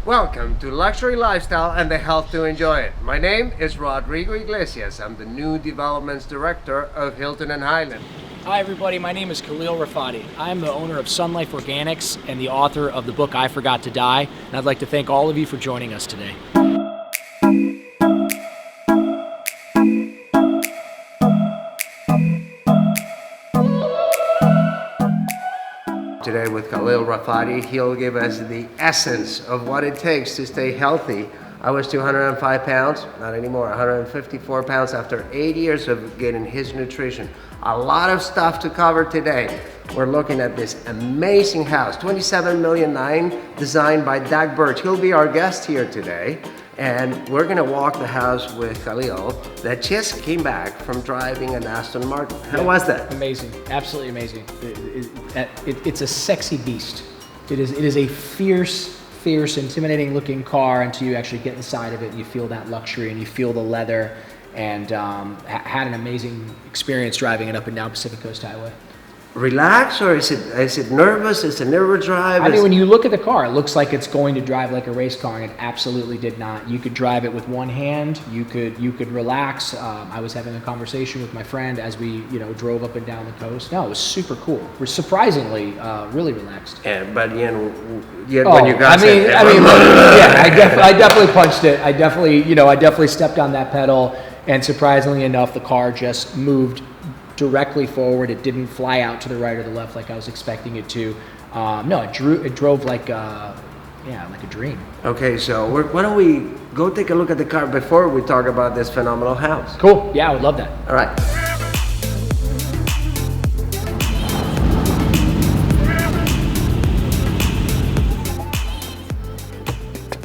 Welcome to Luxury Lifestyle and the Health to Enjoy It. My name is Rodrigo Iglesias. I'm the New Developments Director of Hilton and Highland. Hi everybody, my name is Khalil Rafati. I am the owner of Sun Life Organics and the author of the book I Forgot to Die, and I'd like to thank all of you for joining us today. Today with Khalil Rafati, he'll give us the essence of what it takes to stay healthy. I was 205 pounds, not anymore, 154 pounds after 8 years of getting his nutrition. A lot of stuff to cover today. We're looking at this amazing house, 27 million nine, designed by Doug Birch. He'll be our guest here today. And we're gonna walk the house with Khalil that just came back from driving an Aston Martin. How was that? Amazing, absolutely amazing. It's a sexy beast. It is a fierce, intimidating looking car until you actually get inside of it and you feel that luxury and you feel the leather, and had an amazing experience driving it up and down Pacific Coast Highway. Relax, or is it nervous? Is it a nervous drive? I mean, when you look at the car, it looks like it's going to drive like a race car, and it absolutely did not. You could drive it with one hand. You could relax. I was having a conversation with my friend as we drove up and down the coast. No, it was super cool. We're surprisingly really relaxed. And but when you got I definitely punched it. I definitely stepped on that pedal, and surprisingly enough, the car just moved directly forward. It didn't fly out to the right or the left like I was expecting it to. No, it drove like a dream. Okay, so why don't we go take a look at the car before we talk about this phenomenal house? Cool. Yeah, I would love that. All right.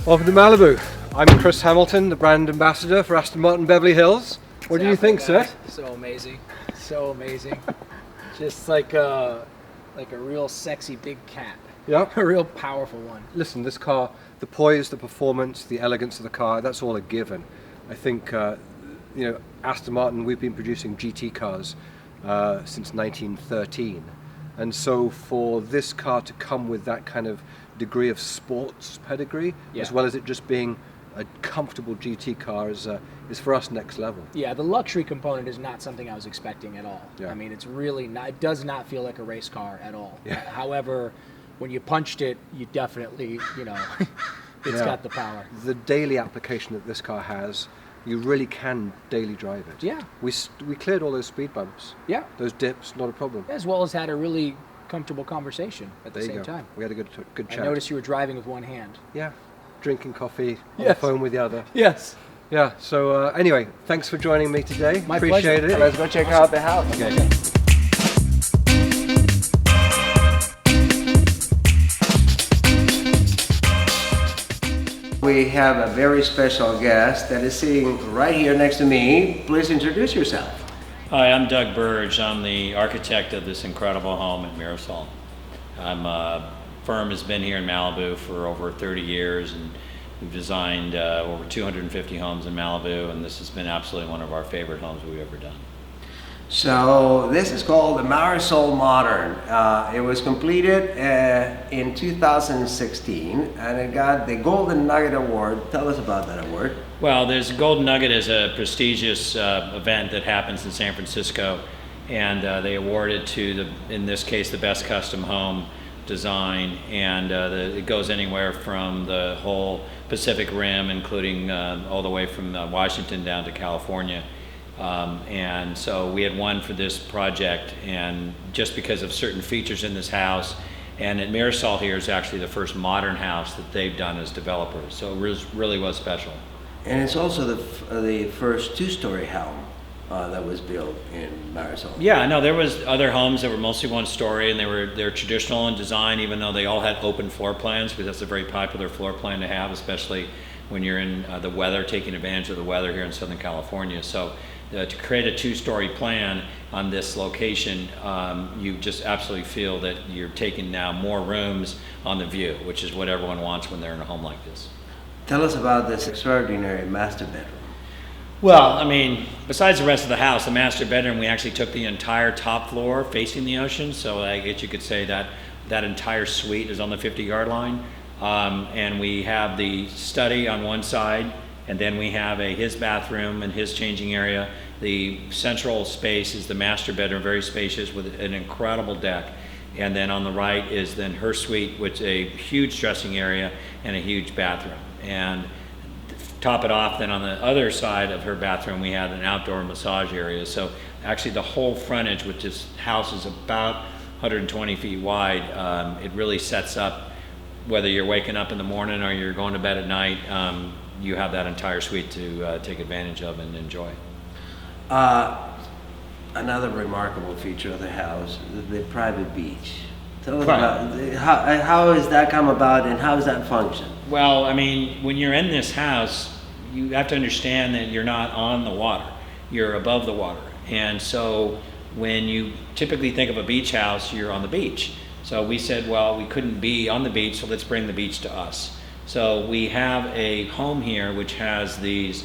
Welcome to Malibu. I'm Chris Hamilton, the brand ambassador for Aston Martin Beverly Hills. What do you think, sir? So amazing. So amazing. Just like a real sexy big cat. Yeah. A real powerful one. Listen, this car, the poise, the performance, the elegance of the car, that's all a given. I think, Aston Martin, we've been producing GT cars since 1913. And so for this car to come with that kind of degree of sports pedigree, as well as it just being a comfortable GT car, is for us next level. Yeah, the luxury component is not something I was expecting at all. Yeah. I mean, it's really not, it does not feel like a race car at all. Yeah. However, when you punched it, you definitely, it's got the power. The daily application that this car has, you really can daily drive it. Yeah. We cleared all those speed bumps. Yeah. Those dips, not a problem. As well as had a really comfortable conversation at the same time. We had a good chat. I noticed you were driving with one hand. Yeah. Drinking coffee, on the phone with the other. Yes. Yeah, so anyway, thanks for joining me today. My Appreciate pleasure. it. Let's go check out the house. Okay. We have a very special guest that is sitting right here next to me. Please introduce yourself. Hi, I'm Doug Birch. I'm the architect of this incredible home at Mirasol. Firm has been here in Malibu for over 30 years, and we've designed over 250 homes in Malibu, and this has been absolutely one of our favorite homes we've ever done. So this is called the Marisol Modern. It was completed in 2016, and it got the Golden Nugget Award. Tell us about that award. Well, there's Golden Nugget is a prestigious event that happens in San Francisco, and they award it to, in this case, the best custom home design, and it goes anywhere from the whole Pacific Rim, including all the way from Washington down to California. And so we had won for this project, and just because of certain features in this house, and at Mirasol here is actually the first modern house that they've done as developers, so it really was special. And it's also the first two-story home that was built in Marisol. Yeah, no, there was other homes that were mostly one story, and they're traditional in design, even though they all had open floor plans, because that's a very popular floor plan to have, especially when you're in the weather, taking advantage of the weather here in Southern California. So to create a two-story plan on this location, you just absolutely feel that you're taking now more rooms on the view, which is what everyone wants when they're in a home like this. Tell us about this extraordinary master bedroom. Well, I mean, besides the rest of the house, the master bedroom, we actually took the entire top floor facing the ocean. So I guess you could say that that entire suite is on the 50-yard line. And we have the study on one side, and then we have his bathroom and his changing area. The central space is the master bedroom, very spacious with an incredible deck. And then on the right is then her suite, which is a huge dressing area and a huge bathroom. And top it off, then on the other side of her bathroom, we had an outdoor massage area. So actually the whole frontage, which this house is about 120 feet wide, it really sets up, whether you're waking up in the morning or you're going to bed at night, you have that entire suite to take advantage of and enjoy. Another remarkable feature of the house, the private beach. Tell us Right. about how has that come about and how does that function? Well, I mean, when you're in this house, you have to understand that you're not on the water. You're above the water. And so when you typically think of a beach house, you're on the beach. So we said, well, we couldn't be on the beach, so let's bring the beach to us. So we have a home here which has these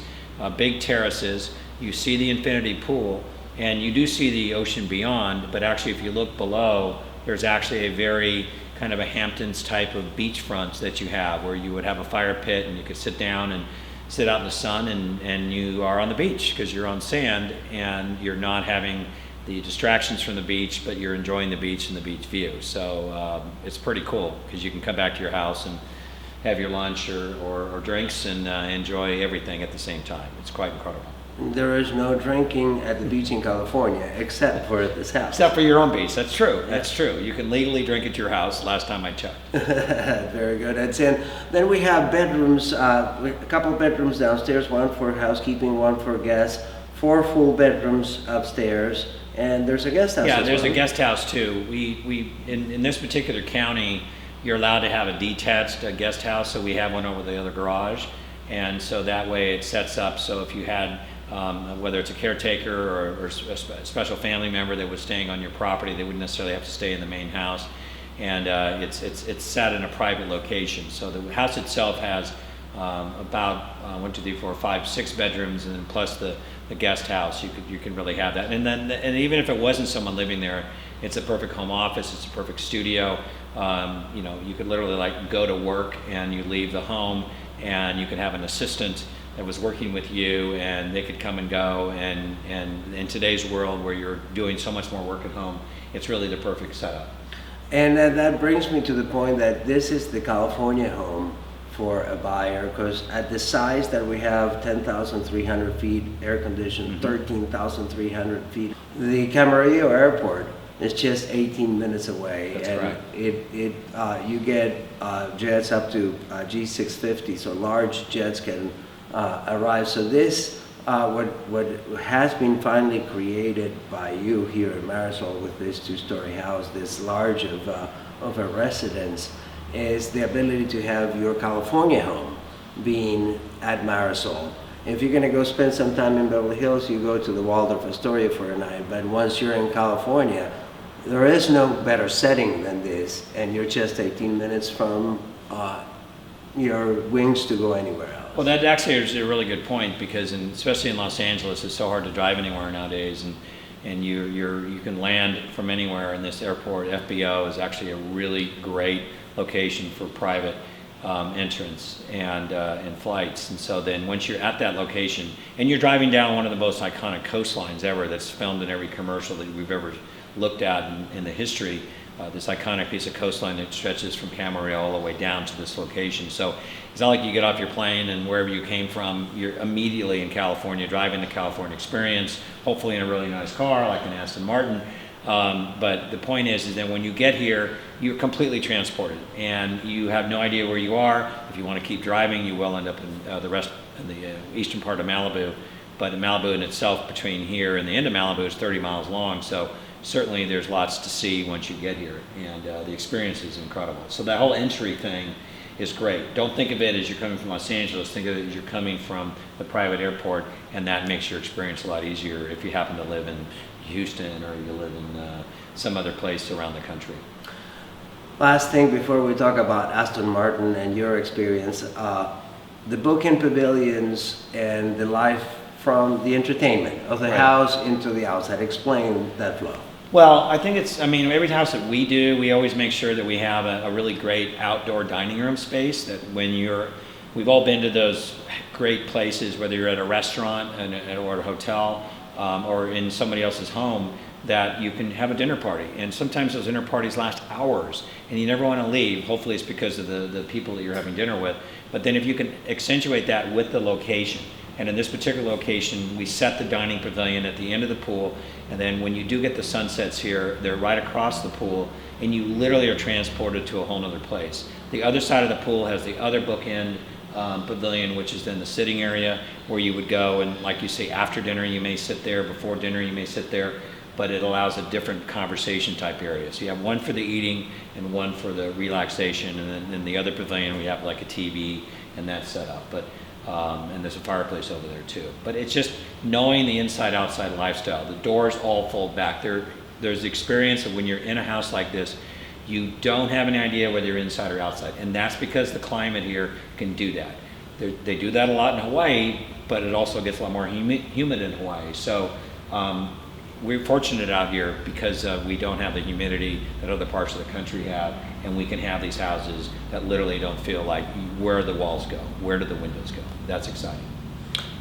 big terraces. You see the infinity pool, and you do see the ocean beyond, but actually if you look below, there's actually a very kind of a Hamptons type of beachfront that you have, where you would have a fire pit and you could sit down and sit out in the sun, and you are on the beach because you're on sand and you're not having the distractions from the beach, but you're enjoying the beach and the beach view. So it's pretty cool because you can come back to your house and have your lunch or drinks and enjoy everything at the same time. It's quite incredible. There is no drinking at the beach in California except for at this house. Except for your own beach. That's true. That's true. You can legally drink at your house last time I checked. Very good. And then we have bedrooms, a couple of bedrooms downstairs, one for housekeeping, one for guests, 4 full bedrooms upstairs, and there's a guest house Yeah, as there's well. a guest house too. We in this particular county, you're allowed to have a detached guest house, so we have one over the other garage, and so that way it sets up so if you had whether it's a caretaker or a special family member that was staying on your property, they wouldn't necessarily have to stay in the main house, and it's set in a private location. So the house itself has about 1, 2, 3, 4, 5, 6 bedrooms, and then plus the guest house. You can really have that, and even if it wasn't someone living there, it's a perfect home office. It's a perfect studio. You could literally like go to work and you leave the home, and you could have an assistant that was working with you, and they could come and go, and in today's world where you're doing so much more work at home, it's really the perfect setup. And that brings me to the point that this is the California home for a buyer, because at the size that we have, 10,300 feet, air conditioned, 13,300 feet, the Camarillo Airport is just 18 minutes away. That's and right. You get jets up to G650, so large jets can arrive. So this, what has been finally created by you here in Marisol with this 2-story house, this large of a residence, is the ability to have your California home being at Marisol. If you're going to go spend some time in Beverly Hills, you go to the Waldorf Astoria for a night. But once you're in California, there is no better setting than this, and you're just 18 minutes from your wings to go anywhere else. Well, that actually is a really good point, because especially in Los Angeles, it's so hard to drive anywhere nowadays, and you can land from anywhere. In this airport, FBO is actually a really great location for private entrance and flights. And so then once you're at that location and you're driving down one of the most iconic coastlines ever, that's filmed in every commercial that we've ever looked at in the history, this iconic piece of coastline that stretches from Camarillo all the way down to this location. So it's not like you get off your plane and wherever you came from, you're immediately in California, driving the California experience, hopefully in a really nice car like an Aston Martin. But the point is that when you get here, you're completely transported, and you have no idea where you are. If you want to keep driving, you will end up in the eastern part of Malibu. But Malibu in itself, between here and the end of Malibu, is 30 miles long. So certainly there's lots to see once you get here, and the experience is incredible. So that whole entry thing is great. Don't think of it as you're coming from Los Angeles. Think of it as you're coming from the private airport, and that makes your experience a lot easier if you happen to live in Houston or you live in some other place around the country. Last thing before we talk about Aston Martin and your experience, the book-in pavilions and the life from the entertainment of the house into the outside. Explain that flow. Well, I think I mean, every house that we do, we always make sure that we have a really great outdoor dining room space that we've all been to those great places, whether you're at a restaurant or a hotel or in somebody else's home, that you can have a dinner party. And sometimes those dinner parties last hours and you never want to leave. Hopefully it's because of the people that you're having dinner with. But then if you can accentuate that with the location, and in this particular location, we set the dining pavilion at the end of the pool, and then when you do get the sunsets here, they're right across the pool, and you literally are transported to a whole nother place. The other side of the pool has the other bookend pavilion, which is then the sitting area where you would go, and like you say, after dinner you may sit there, before dinner you may sit there, but it allows a different conversation type area. So you have one for the eating and one for the relaxation, and then in the other pavilion we have like a TV and that's set up. But and there's a fireplace over there too. But it's just knowing the inside-outside lifestyle. The doors all fold back. There's the experience of when you're in a house like this, you don't have any idea whether you're inside or outside. And that's because the climate here can do that. They do that a lot in Hawaii, but it also gets a lot more humid in Hawaii. So we're fortunate out here because we don't have the humidity that other parts of the country have, and we can have these houses that literally don't feel like where do the walls go, where do the windows go. That's exciting.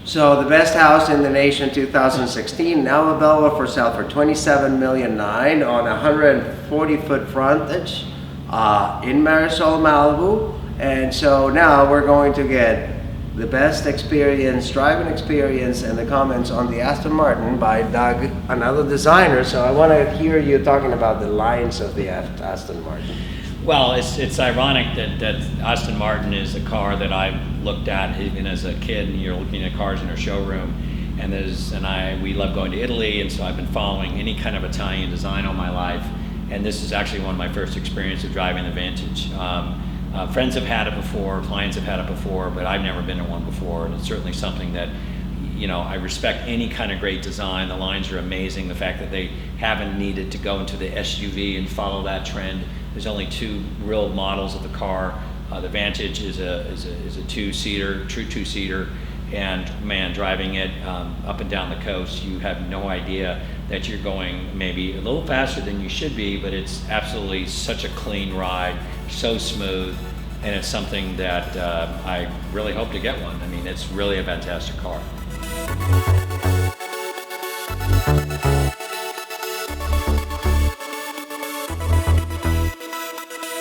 So the best house in the nation 2016, now available for sale for $27.9 million on 140-foot frontage in Marisol, Malibu. And so now we're going to get the best experience, driving experience, and the comments on the Aston Martin by Doug, another designer. So I want to hear you talking about the lines of the Aston Martin. Well, it's ironic that Aston Martin is a car that I've looked at even as a kid, and you're looking at cars in our showroom, and we love going to Italy, and so I've been following any kind of Italian design all my life, and this is actually one of my first experiences of driving the Vantage. Friends have had it before, clients have had it before, but I've never been in one before, and it's certainly something that, I respect any kind of great design. The lines are amazing. The fact that they haven't needed to go into the SUV and follow that trend. There's only two real models of the car. The Vantage is a two-seater, true two-seater, and man, driving it up and down the coast, you have no idea that you're going maybe a little faster than you should be, but it's absolutely such a clean ride, so smooth, and it's something that I really hope to get one. I mean, it's really a fantastic car.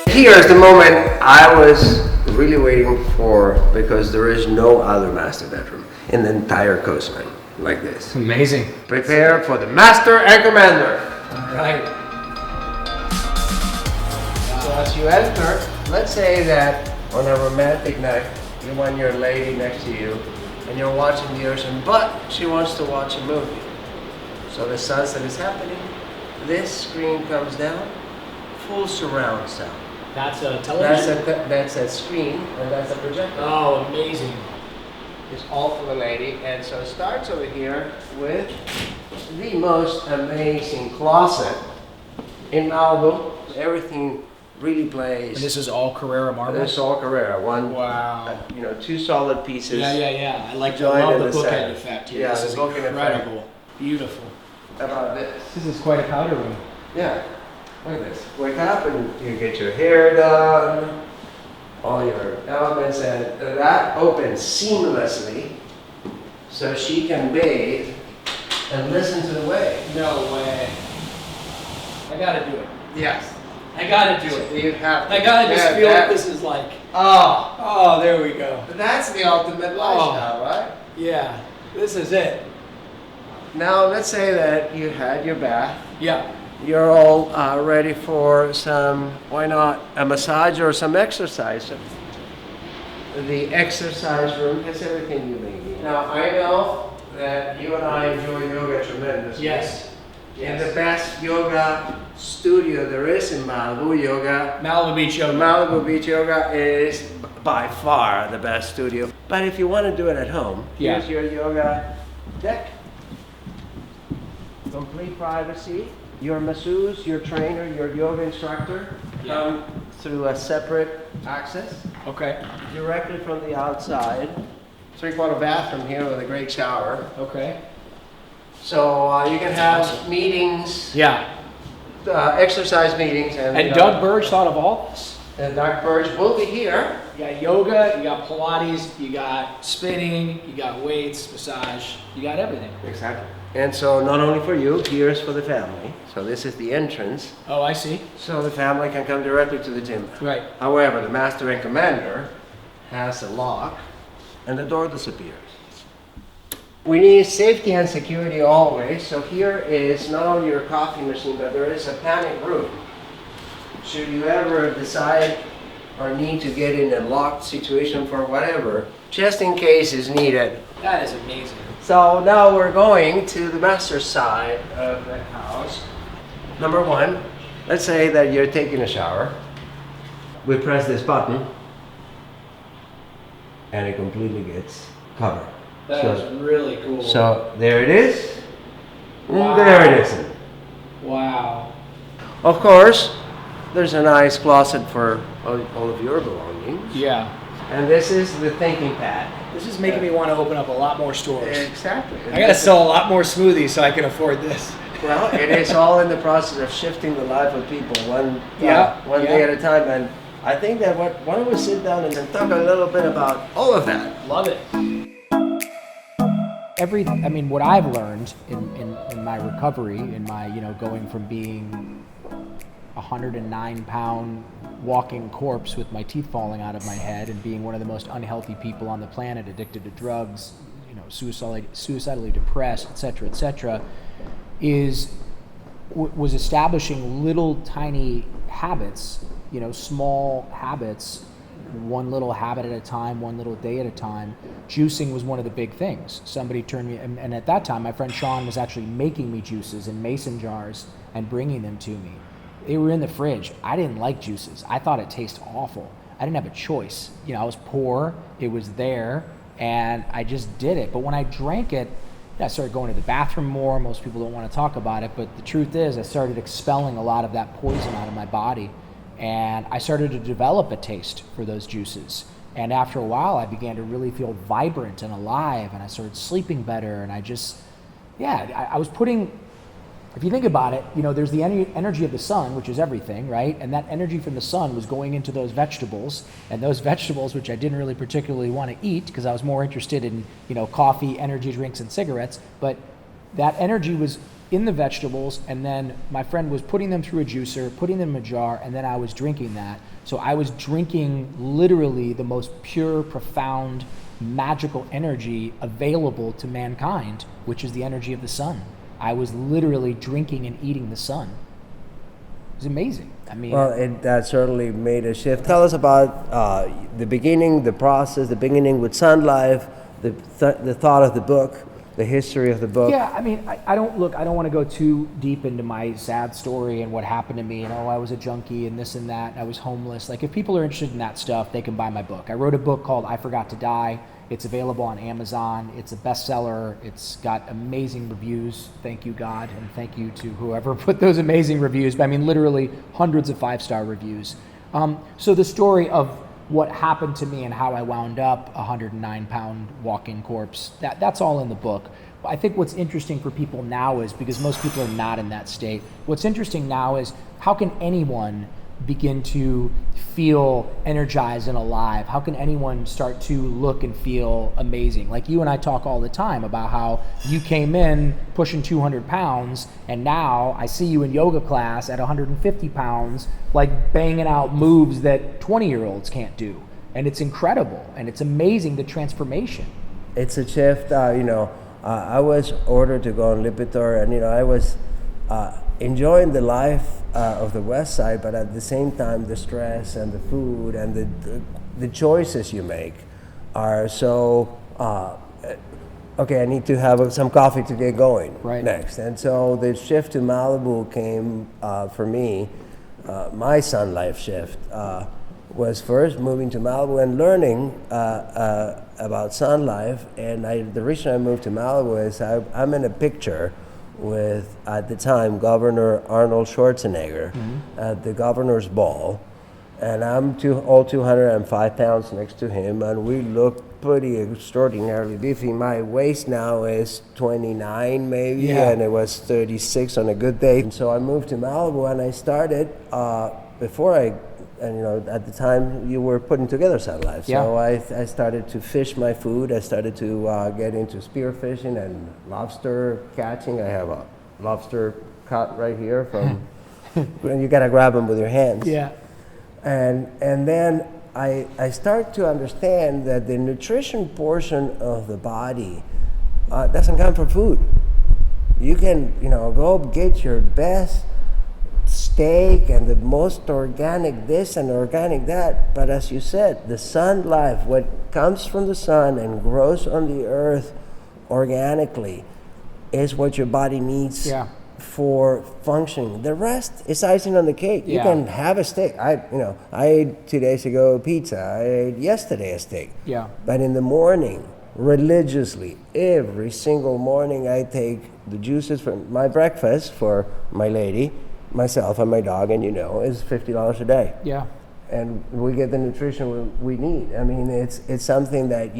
Here's the moment I was really waiting for, because there is no other master bedroom in the entire coastline like this. Amazing. Prepare for the master and commander. All right. So as you enter, let's say that on a romantic night, you want your lady next to you and you're watching the ocean, but she wants to watch a movie. So the sunset is happening, this screen comes down, full surround sound. That's a television? That's a screen, and that's a projector. Oh, amazing. It's all for the lady, and so it starts over here with the most amazing closet in Malibu. Everything really plays. And this is all Carrera marble? This is all Carrera. Wow. Two solid pieces. Yeah. I love Joined the in the bookend set. effect here. Yeah, This the is bookend incredible. Beautiful. How about this? This is quite a powder room. Yeah. Look at this. Wake up and you get your hair done, all your elements, and that opens seamlessly so she can bathe and listen to the wave. No way. I gotta do it. Yes. I gotta do it. You have to. I gotta just feel that. what this is like. Oh, Oh, there we go. that's the ultimate lifestyle, right? Yeah, this is it. Now, let's say that you had your bath. Yeah. You're all ready for some, why not, a massage or some exercise. The exercise room has everything you may need. Now, I know that you and I enjoy yoga tremendously. Yes. In the best yoga studio there is in Malibu, Malibu Beach Yoga. Malibu Beach Yoga is by far the best studio. But if you want to do it at home, Yeah. here's your yoga deck. Complete privacy. Your masseuse, your trainer, your yoga instructor come through a separate access Okay. directly from the outside. 3-quarter bathroom here with a great shower. Okay. So you can have meetings Yeah. exercise meetings. And Doug Burge thought of all this. And Doug Burge will be here. You got yoga, you got Pilates, you got spinning, you got weights, massage, you got everything. Exactly. And so not only for you, here's for the family. So this is the entrance. Oh, I see. So the family can come directly to the gym. Right. However, the master and commander has a lock and the door disappears. We need safety and security always. So here is not only your coffee machine, but there is a panic room. Should you ever decide or need to get in a locked situation for whatever, just in case is needed. That is amazing. So now we're going to the master side of the house. Number one, let's say that you're taking a shower. We press this button and it completely gets covered. That is really cool. So there it is. Wow. There it isn't. Wow. Of course, there's a nice closet for all of your belongings. Yeah. And this is the thinking pad. This is making me want to open up a lot more stores. Exactly. I gotta sell a lot more smoothies so I can afford this. Well, it is all in the process of shifting the life of people one day at a time. And I think that why don't we sit down and then talk a little bit about all of that. Love it. What I've learned in my recovery, in my, going from being a 109-pound walking corpse with my teeth falling out of my head and being one of the most unhealthy people on the planet, addicted to drugs, suicidally depressed, et cetera, was establishing little tiny habits, small habits, one little habit at a time, one little day at a time. Juicing was one of the big things. Somebody turned me, and at that time, my friend Sean was actually making me juices in mason jars and bringing them to me. They were in the fridge. I didn't like juices. I thought it tasted awful. I didn't have a choice. I was poor, it was there, and I just did it. But when I drank it, I started going to the bathroom more. Most people don't want to talk about it, but the truth is I started expelling a lot of that poison out of my body. And I started to develop a taste for those juices. And after a while, I began to really feel vibrant and alive, and I started sleeping better. And I was putting, if you think about it, there's the energy of the sun, which is everything, right? And that energy from the sun was going into those vegetables, and those vegetables, which I didn't really particularly want to eat because I was more interested in, coffee, energy drinks, and cigarettes. But that energy was in the vegetables, and then my friend was putting them through a juicer, putting them in a jar, and then I was drinking that. So I was drinking literally the most pure, profound, magical energy available to mankind, which is the energy of the sun. I was literally drinking and eating the sun. It was amazing. Well, that certainly made a shift. Tell us about the beginning, the process, the beginning with Sun Life, the thought of the book, the history of the book. Yeah, I don't want to go too deep into my sad story and what happened to me, and I was a junkie and this and that, and I was homeless. Like, if people are interested in that stuff, they can buy my book. I wrote a book called I Forgot to Die. It's available on Amazon. It's a bestseller. It's got amazing reviews. Thank you, God, and thank you to whoever put those amazing reviews. But literally hundreds of 5-star reviews. So the story of what happened to me and how I wound up a 109-pound walking corpse, that's all in the book. I think what's interesting for people now is, because most people are not in that state, what's interesting now is how can anyone begin to feel energized and alive? How can anyone start to look and feel amazing? Like, you and I talk all the time about how you came in pushing 200 pounds, and now I see you in yoga class at 150 pounds, like banging out moves that 20-year-olds can't do. And it's incredible, and it's amazing, the transformation. It's a shift. I was ordered to go on Lipitor, and I was enjoying the life of the West Side, but at the same time, the stress and the food and the choices you make are so. Okay, I need to have some coffee to get going next, and so the shift to Malibu came for me. My Sun Life shift was first moving to Malibu and learning about Sun Life, and the reason I moved to Malibu is I'm in a picture with, at the time, Governor Arnold Schwarzenegger at the governor's ball, and I'm all 205 pounds next to him, and we look pretty extraordinarily beefy. My waist now is 29 maybe, Yeah. and it was 36 on a good day. And so I moved to Malibu, and I started at the time you were putting together Sun Life. So I started to fish my food. I started to get into spear fishing and lobster catching. I have a lobster cut right here from, and you gotta grab them with your hands. Yeah. And then I start to understand that the nutrition portion of the body doesn't come from food. You can, go get your best steak and the most organic this and organic that, but as you said, the Sun Life, what comes from the sun and grows on the earth organically, is what your body needs for functioning. The rest is icing on the cake. You can have a steak. I ate 2 days ago a pizza. I ate yesterday a steak. Yeah. But in the morning, religiously, every single morning, I take the juices from my breakfast for my lady, myself, and my dog, and is $50 a day. Yeah. And we get the nutrition we need. I mean, it's something that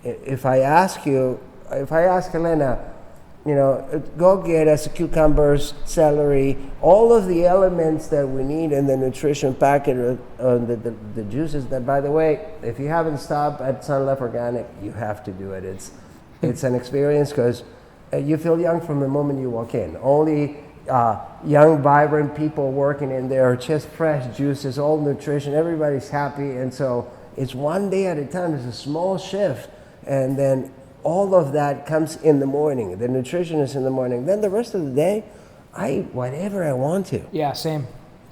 if I ask Elena, go get us cucumbers, celery, all of the elements that we need in the nutrition packet, the juices that, by the way, if you haven't stopped at Sun Life Organic, you have to do it. It's an experience because you feel young from the moment you walk in. Only young, vibrant people working in there, just fresh juices, all nutrition, everybody's happy. And so it's one day at a time. It's a small shift. And then all of that comes in the morning. The nutrition is in the morning. Then the rest of the day, I eat whatever I want to. Yeah, same.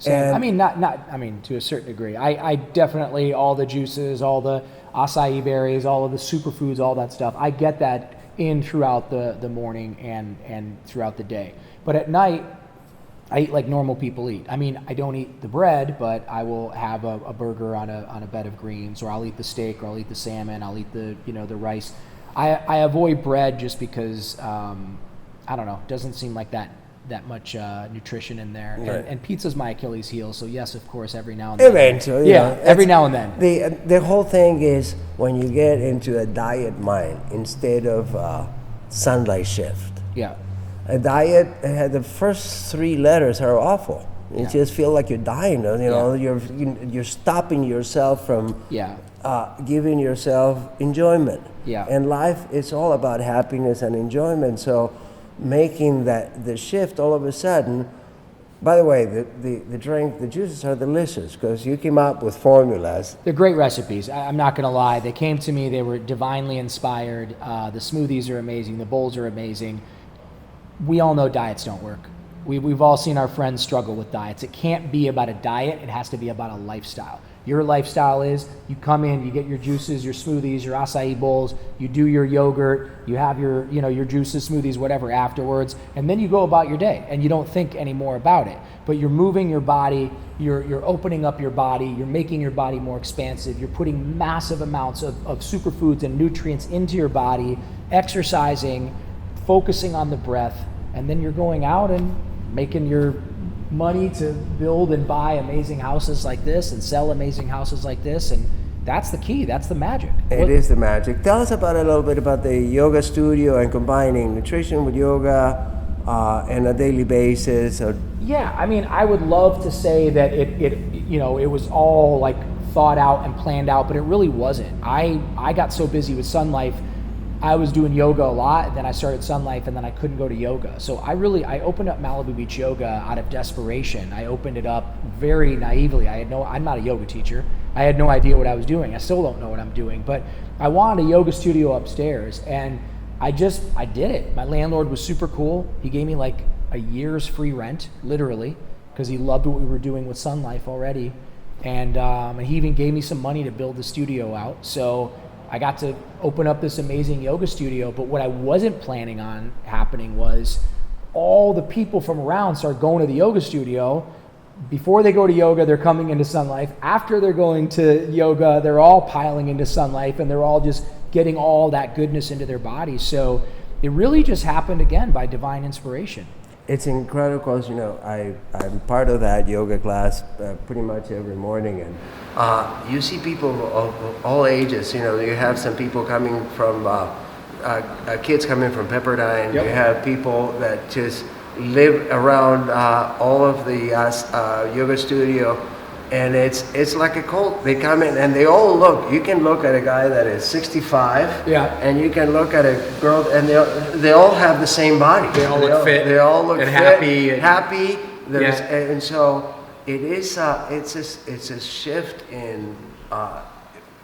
And I mean, to a certain degree. I definitely, all the juices, all the acai berries, all of the superfoods, all that stuff, I get that in throughout the morning and throughout the day. But at night, I eat like normal people eat. I mean, I don't eat the bread, but I will have a burger on a bed of greens, or I'll eat the steak, or I'll eat the salmon, I'll eat the rice. I avoid bread just because, I don't know, it doesn't seem like that much nutrition in there. Right. And pizza's my Achilles heel, so yes, of course, every now and then. Eventually, every now and then. The whole thing is when you get into a diet mind instead of sunlight shift. Yeah. A diet, the first 3 letters are awful. You just feel like you're dying. You're stopping yourself from giving yourself enjoyment. Yeah. And life is all about happiness and enjoyment. So making the shift all of a sudden. By the way, the juices are delicious because you came up with formulas. They're great recipes. I'm not going to lie. They came to me. They were divinely inspired. The smoothies are amazing. The bowls are amazing. We all know diets don't work. We've all seen our friends struggle with diets. It can't be about a diet. It has to be about a lifestyle. Your lifestyle is you come in, you get your juices, your smoothies, your acai bowls, you do your yogurt, you have your juices, smoothies, whatever afterwards, and then you go about your day and you don't think any more about it. But you're moving your body, you're opening up your body, you're making your body more expansive, you're putting massive amounts of superfoods and nutrients into your body, exercising, focusing on the breath, and then you're going out and making your money to build and buy amazing houses like this and sell amazing houses like this, and that's the key. That's the magic. It is the magic. Tell us a little bit about the yoga studio and combining nutrition with yoga on a daily basis. Yeah, I mean, I would love to say that it was all like thought out and planned out, but it really wasn't. I got so busy with Sun Life. I was doing yoga a lot, and then I started Sun Life, and then I couldn't go to yoga. So I opened up Malibu Beach Yoga out of desperation. I opened it up very naively. I'm not a yoga teacher. I had no idea what I was doing. I still don't know what I'm doing, but I wanted a yoga studio upstairs, and I did it. My landlord was super cool. He gave me like a year's free rent, literally, because he loved what we were doing with Sun Life already. And he even gave me some money to build the studio out. So I got to open up this amazing yoga studio, but what I wasn't planning on happening was all the people from around start going to the yoga studio. Before they go to yoga, they're coming into Sun Life. After they're going to yoga, they're all piling into Sun Life, and they're all just getting all that goodness into their bodies. So it really just happened again by divine inspiration. it's incredible because, you know, I'm part of that yoga class pretty much every morning, and you see people of all ages. You know, you have some people coming from, kids coming from Pepperdine. Yep. You have people that just live around all of the yoga studio. And it's like a cult. They come in and they all look. You can look at a guy that is 65, Yeah. and you can look at a girl, and they all have the same body. They all look fit They all look and fit, happy and- happy. Yeah. And so it is. It's a shift in.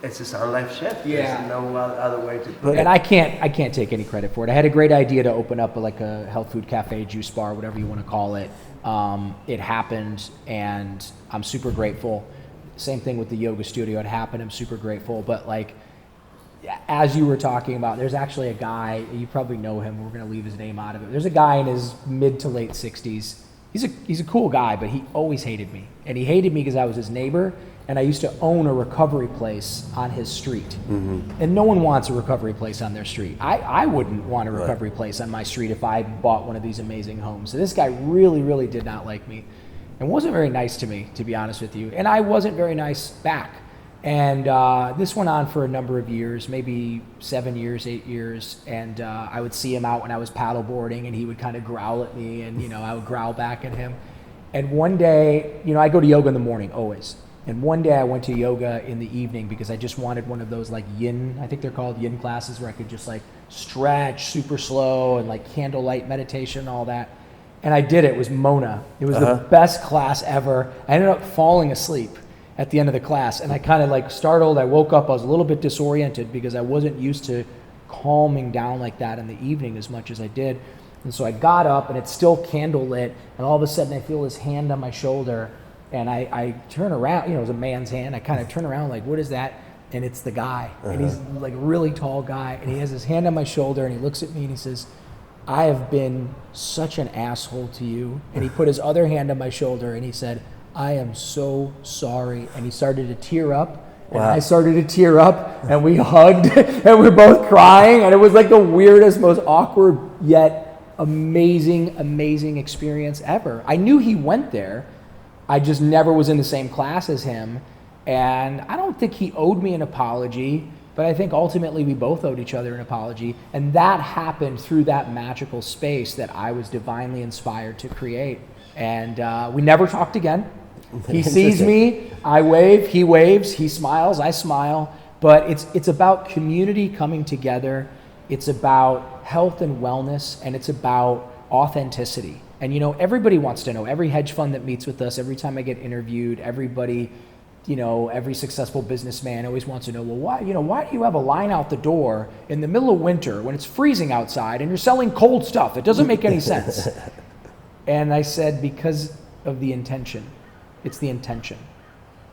It's a sound life shift. Yeah. There's no other way to put it. And I can't take any credit for it. I had a great idea to open up like a health food cafe, juice bar, whatever you want to call it. It happened, and I'm super grateful. Same thing with the yoga studio. It happened. I'm super grateful. But like, as you were talking about, there's actually a guy, you probably know him. We're going to leave his name out of it. There's a guy in his mid to late 60s. He's a cool guy, but he always hated me. And he hated me because I was his neighbor, and I used to own a recovery place on his street. Mm-hmm. And no one wants a recovery place on their street. I wouldn't want a recovery place on my street if I bought one of these amazing homes. So this guy really, really did not like me and wasn't very nice to me, to be honest with you. And I wasn't very nice back. And this went on for a number of years, maybe 7 years, 8 years. And I would see him out when I was paddleboarding, and he would kind of growl at me, and, you know, I would growl back at him. And one day, you know, I go to yoga in the morning, always. And one day I went to yoga in the evening because I just wanted one of those like yin, I think they're called yin classes, where I could just like stretch super slow and like candlelight meditation and all that. And I did it. It was Mona. It was the best class ever. I ended up falling asleep at the end of the class, and I kind of like startled. I woke up, I was a little bit disoriented because I wasn't used to calming down like that in the evening as much as I did. And so I got up, and it's still candlelit, and all of a sudden I feel his hand on my shoulder, and I turn around, you know, it was a man's hand. I kind of turn around like, what is that? And it's the guy. And he's like a really tall guy, and he has his hand on my shoulder, and he looks at me and he says, I have been such an asshole to you. And he put his other hand on my shoulder and he said, I am so sorry. And he started to tear up. And I started to tear up, and we hugged, and we were both crying. And it was like the weirdest, most awkward, yet amazing, amazing experience ever. I knew he went there. I just never was in the same class as him. And I don't think he owed me an apology, but I think ultimately we both owed each other an apology. And that happened through that magical space that I was divinely inspired to create. And we never talked again. He sees me, I wave, he waves, he smiles, I smile. But it's about community coming together. It's about health and wellness, and it's about authenticity. And you know, everybody wants to know. Every hedge fund that meets with us, every time I get interviewed, everybody, you know, every successful businessman always wants to know, well, why do you have a line out the door in the middle of winter when it's freezing outside and you're selling cold stuff? It doesn't make any sense. And I said, because of the intention. It's the intention.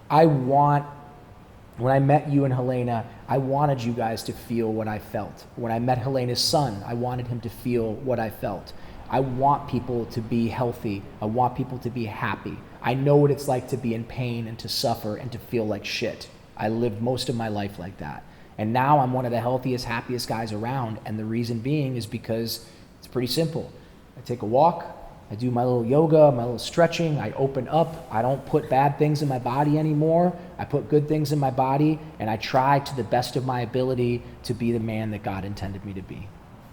When I met you and Helena, I wanted you guys to feel what I felt. When I met Helena's son, I wanted him to feel what I felt. I want people to be healthy. I want people to be happy. I know what it's like to be in pain and to suffer and to feel like shit. I lived most of my life like that. And now I'm one of the healthiest, happiest guys around. And the reason being is because it's pretty simple. I take a walk. I do my little yoga, my little stretching. I open up. I don't put bad things in my body anymore. I put good things in my body. And I try to the best of my ability to be the man that God intended me to be.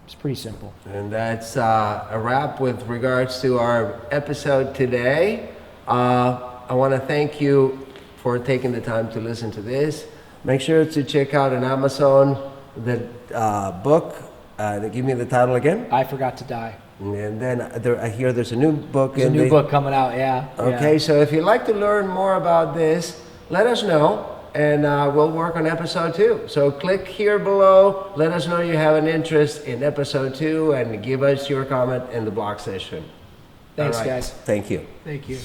It's pretty simple. And that's a wrap with regards to our episode today. I want to thank you for taking the time to listen to this. Make sure to check out on Amazon the book. Give me the title again. I Forgot to Die. And then I hear there's a new book. There's a new book coming out, yeah. Okay, yeah. So if you'd like to learn more about this, let us know. And we'll work on episode 2. So click here below. Let us know you have an interest in episode 2 and give us your comment in the blog session. Thanks, All right. guys. Thank you. Thank you.